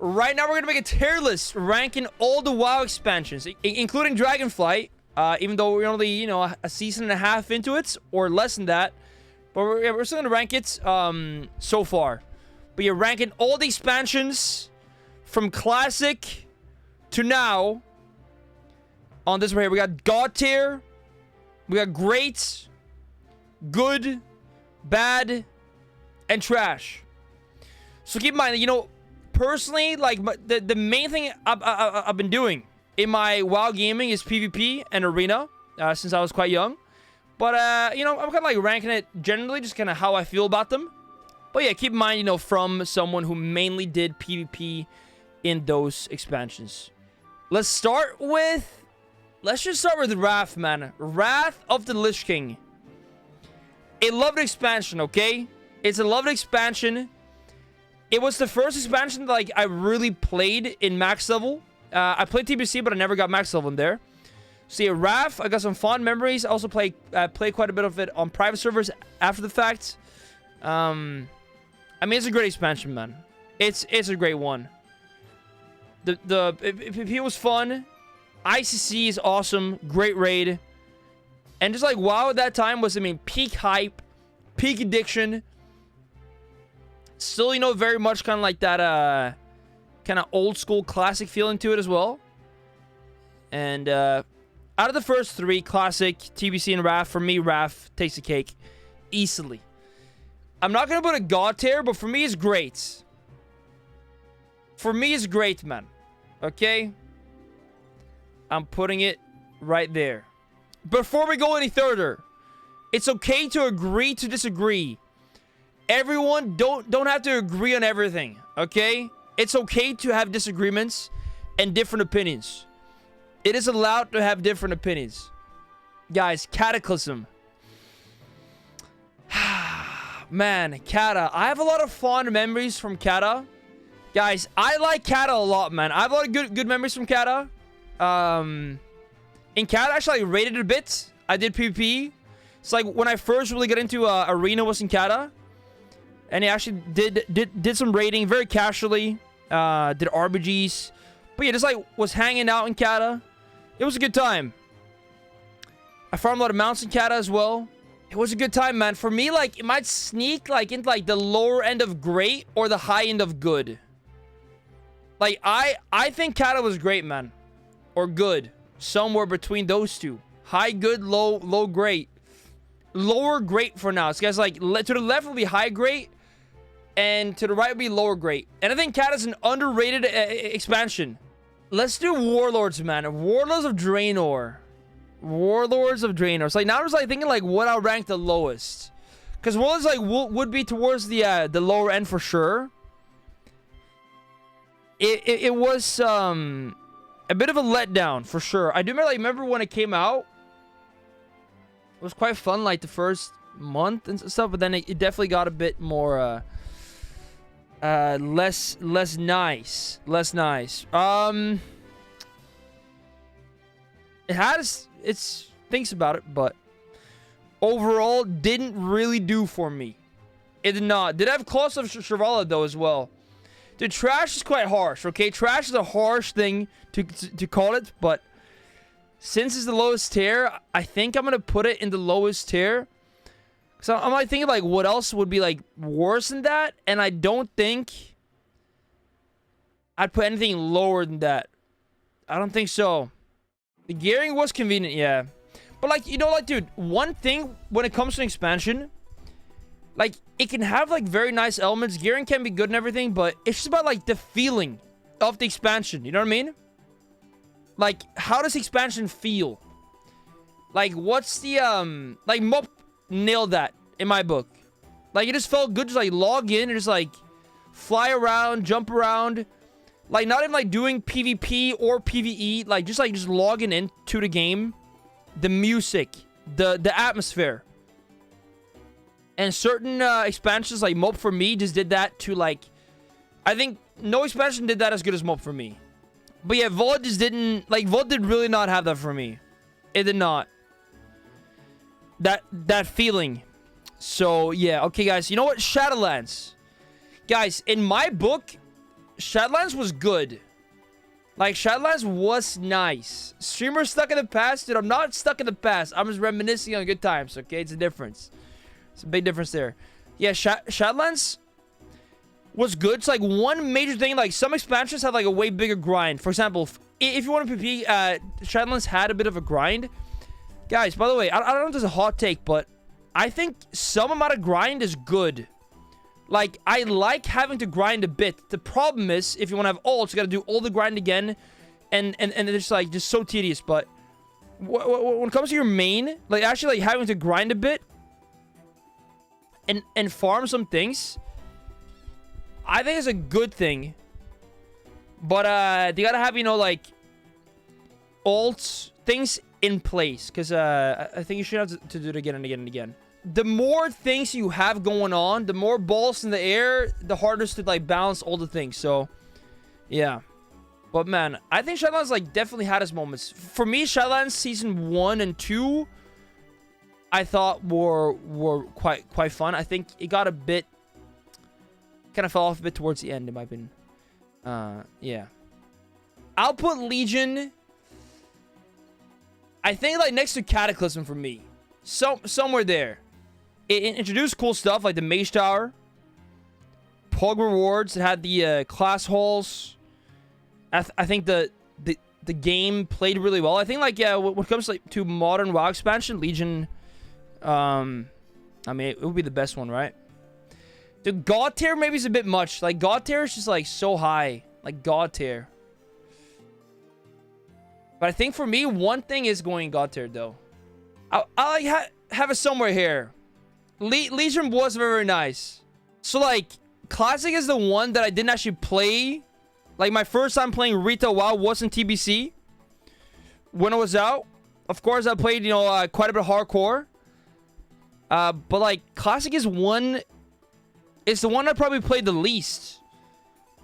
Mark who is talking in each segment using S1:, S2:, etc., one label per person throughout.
S1: right now we're gonna make a tier list ranking all the WoW expansions, including Dragonflight. Even though we're only, you know, a season and a half into it, or less than that. But we're still gonna rank it so far. But you're ranking all the expansions from Classic to now. On this right here, we got God tier, we got Great, Good, Bad, and Trash. So keep in mind, you know, personally, like, the main thing I've been doing in my WoW gaming is PvP and Arena, since I was quite young. But, you know, I'm kind of like ranking it generally, just kind of how I feel about them. But yeah, keep in mind, you know, from someone who mainly did PvP in those expansions. Let's just start with Wrath, man. Wrath of the Lich King. A lovely expansion, okay? It's a lovely expansion. It was the first expansion that, like, I really played in max level. I played TBC, but I never got max level in there. So yeah, Wrath, I got some fond memories. I also play quite a bit of it on private servers after the fact. I mean, it's a great expansion, man. It's a great one. The PvP was fun. ICC is awesome. Great raid. And just like WoW at that time was, I mean, peak hype, peak addiction. Still, you know, very much kind of like that kind of old school classic feeling to it as well. And out of the first three, Classic, TBC, and Wrath, for me, Wrath takes the cake easily. I'm not going to put a God tier, but for me, it's great. For me, it's great, man. Okay? I'm putting it right there. Before we go any further, it's okay to agree to disagree. Everyone don't have to agree on everything, okay? It's okay to have disagreements and different opinions. It is allowed to have different opinions. Guys, Cataclysm. Man, Cata. I have a lot of fond memories from Cata. Guys, I like Cata a lot, man. I have a lot of good memories from Cata. In Cata, actually, I raided a bit. I did PvP. It's like when I first really got into Arena was in Cata. And he actually did some raiding very casually. Did RBGs. But yeah, just like was hanging out in Cata. It was a good time. I farmed a lot of mounts in Cata as well. It was a good time, man. For me, like, it might sneak like into like the lower end of great or the high end of good. Like, I think Cata was great, man. Or good. Somewhere between those two. High good, low great. Lower great for now. So guys, like, to the left will be high great. And to the right will be lower great. And I think Cata is an underrated expansion. Let's do Warlords, man. Warlords of Draenor. Warlords of Draenor. So like now I'm just like thinking like what I'll rank the lowest. Because Warlords like would be towards the lower end for sure. It was a bit of a letdown for sure. I do remember when it came out. It was quite fun like the first month and stuff, but then it definitely got a bit more less nice. It has its things about it, but overall didn't really do for me. It did not. Did have Claws of Shrivala though as well. Dude, Trash is quite harsh, okay? Trash is a harsh thing to call it, but since it's the lowest tier, I think I'm gonna put it in the lowest tier. So I'm like thinking like what else would be like worse than that, and I don't think I'd put anything lower than that. I don't think so. The gearing was convenient, yeah. But like, you know, like, dude, one thing when it comes to an expansion, like, it can have like very nice elements. Gearing can be good and everything, but it's just about like the feeling of the expansion. You know what I mean? Like, how does the expansion feel? Like, what's the like Mop nailed that in my book. Like, it just felt good to like log in and just like fly around, jump around. Like, not even like doing PvP or PvE, like just logging into the game. The music, the atmosphere. And certain expansions like Mope for me just did that to like, I think no expansion did that as good as Mope for me. But yeah, VOD just didn't, like, VOD did really not have that for me. It did not. That feeling. So yeah, okay guys, you know what? Shadowlands. Guys, in my book, Shadowlands was good. Like, Shadowlands was nice. Streamers stuck in the past? Dude, I'm not stuck in the past. I'm just reminiscing on good times, okay? It's a difference. It's a big difference there. Yeah, Shadowlands was good. It's like one major thing. Like, some expansions have like a way bigger grind. For example, if you want to PP, Shadowlands had a bit of a grind. Guys, by the way, I don't know if this is a hot take, but I think some amount of grind is good. Like, I like having to grind a bit. The problem is, if you want to have ults, you got to do all the grind again. And it's like just so tedious. But when it comes to your main, like actually like having to grind a bit and farm some things, I think it's a good thing. But you got to have, you know, like ults, things in place. Because I think you should have to do it again and again and again. The more things you have going on, the more balls in the air, the hardest to like balance all the things. So, yeah. But man, I think Shadowlands like definitely had its moments. For me, Shadowlands season 1 and 2, I thought were quite fun. I think it got a bit kind of fell off a bit towards the end, in my opinion. Yeah. I'll put Legion, I think, like next to Cataclysm for me. Somewhere there. It introduced cool stuff like the Mage Tower, Pug rewards. It had the class halls. I think the game played really well. I think like when it comes like to modern WoW expansion, Legion, I mean it would be the best one, right? The God tier maybe is a bit much. Like God tier is just like so high, like God tier. But I think for me, one thing is going God tier though. I like have it somewhere here. Legion was very nice. So like Classic is the one that I didn't actually play. Like my first time playing retail WoW wasn't TBC. When it was out, of course I played, you know, quite a bit of hardcore. But like Classic is one. It's the one I probably played the least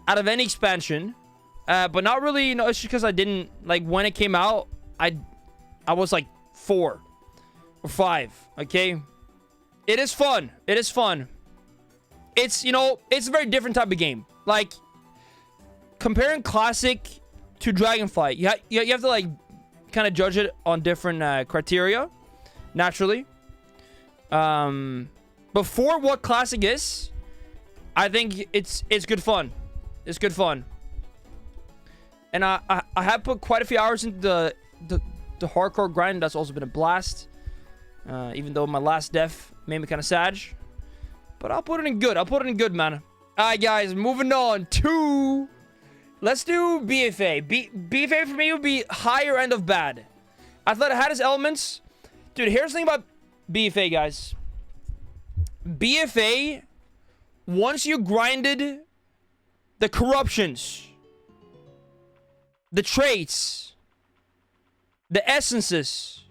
S1: out of any expansion. But not really, you know, it's just because I didn't like when it came out. I was like 4 or 5. Okay. It is fun. It is fun. It's, you know, it's a very different type of game. Like, comparing Classic to Dragonflight, you have to, like, kind of judge it on different criteria, naturally. Before what Classic is, I think it's good fun. It's good fun. And I have put quite a few hours into the hardcore grind. That's also been a blast. Even though my last death made me kind of sad. But I'll put it in good. I'll put it in good, man. Alright, guys. Moving on to... Let's do BFA. BFA for me would be higher end of bad. I thought it had its elements. Dude, here's the thing about BFA, guys. BFA, once you grinded the corruptions, the traits, the essences,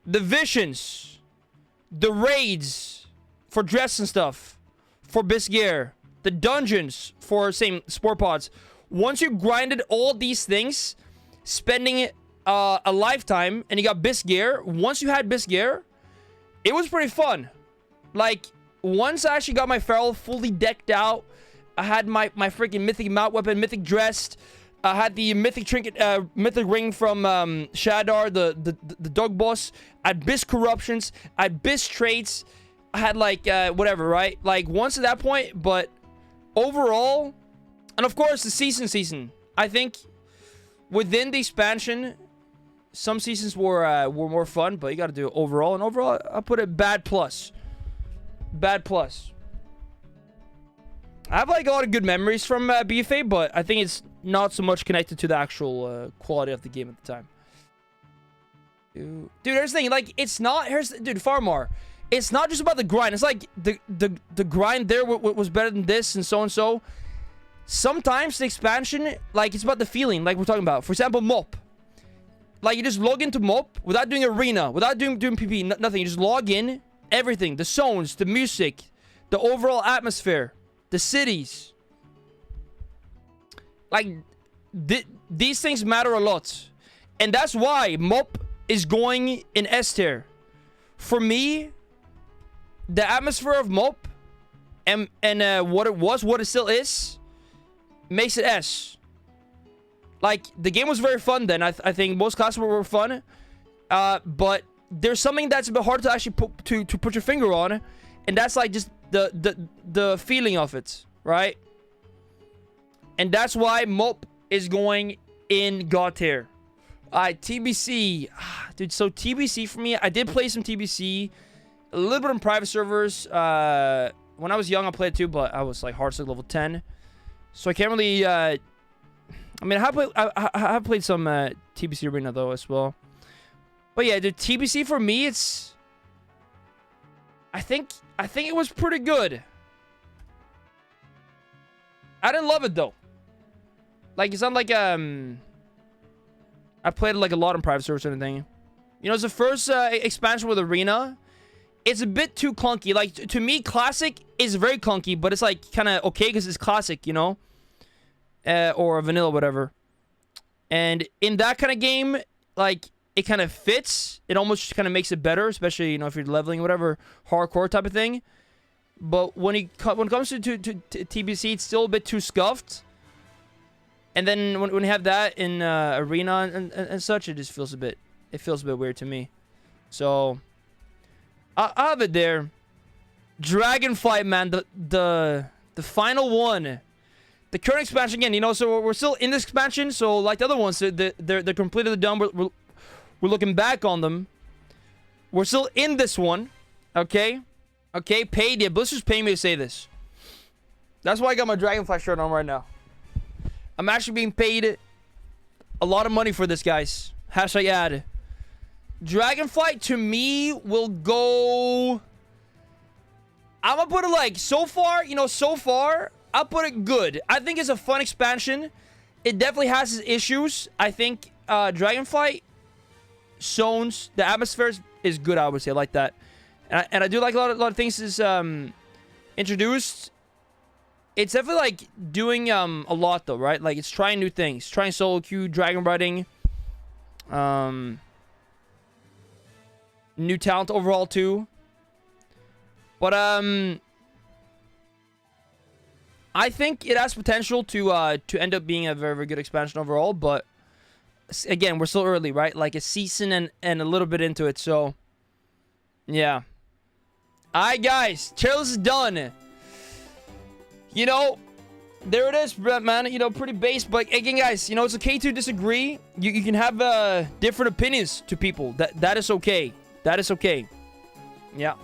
S1: the visions, the raids for dress and stuff, for Bisgear, the dungeons for same sport pods. Once you grinded all these things, spending a lifetime, and you got Bisgear. Once you had Bisgear, it was pretty fun. Like, once I actually got my Feral fully decked out, I had my freaking mythic mount weapon, mythic dressed. I had the mythic trinket, mythic ring from Shadar, the dog boss. I had Bis corruptions. I had Bis traits. I had like whatever, right? Like once at that point, but overall, and of course the season. I think within the expansion, some seasons were more fun, but you got to do it overall. And overall, I'll put it bad plus. Bad plus. I have like a lot of good memories from BFA, but I think it's not so much connected to the actual quality of the game at the time. Dude, here's the thing. Like, it's not... Dude, Farmar. It's not just about the grind. It's like the grind there was better than this and so and so. Sometimes the expansion, like, it's about the feeling, like we're talking about. For example, MOP. Like, you just log into MOP without doing arena, without doing PP, nothing. You just log in, everything. The zones, the music, the overall atmosphere, the cities. Like, these things matter a lot. And that's why MOP is going in S tier. For me, the atmosphere of MOP and what it was, what it still is, makes it S. Like, the game was very fun then. I think most classes were fun. But there's something that's a bit hard to actually put your finger on. And that's like just the feeling of it, right? And that's why Mope is going in God tier. Alright, TBC. Dude, so TBC for me, I did play some TBC. A little bit on private servers. When I was young, I played too, but I was like hardcore level 10. So I can't really... I mean, I have played some TBC Arena though as well. But yeah, the TBC for me, it's... I think it was pretty good. I didn't love it though. Like, it's not like I played like a lot on private servers or anything. You know, it's the first expansion with Arena. It's a bit too clunky. Like, to me, Classic is very clunky, but it's like kind of okay because it's Classic, you know? Or Vanilla, whatever. And in that kind of game, like, it kind of fits. It almost kind of makes it better, especially, you know, if you're leveling, whatever, hardcore type of thing. But when it comes to TBC, it's still a bit too scuffed. And then when you have that in Arena and such, it just feels a bit... It feels a bit weird to me. So... I have it there. Dragonflight, man. The final one. The current expansion again, you know, so we're still in this expansion. So like the other ones, they're completely done. We're looking back on them. We're still in this one. Okay? Okay, paid. Yeah, Blizzard's paying me to say this. That's why I got my Dragonflight shirt on right now. I'm actually being paid a lot of money for this, guys. Hashtag ad. Dragonflight, to me, will go... I'm gonna put it like, so far, you know, so far, I'll put it good. I think it's a fun expansion. It definitely has its issues. I think Dragonflight, zones, the atmosphere is good, I would say, like that. And I do like a lot of things is introduced. It's definitely like doing a lot though, right? Like it's trying new things, trying solo queue, dragon riding, new talent overall too. But I think it has potential to end up being a very, very good expansion overall. But again, we're still early, right? Like a season and a little bit into it. So yeah. Alright, guys, tier list is done. You know, there it is, man. You know, pretty base. But again, guys, you know, it's okay to disagree. You can have different opinions to people. That is okay. That is okay. Yeah.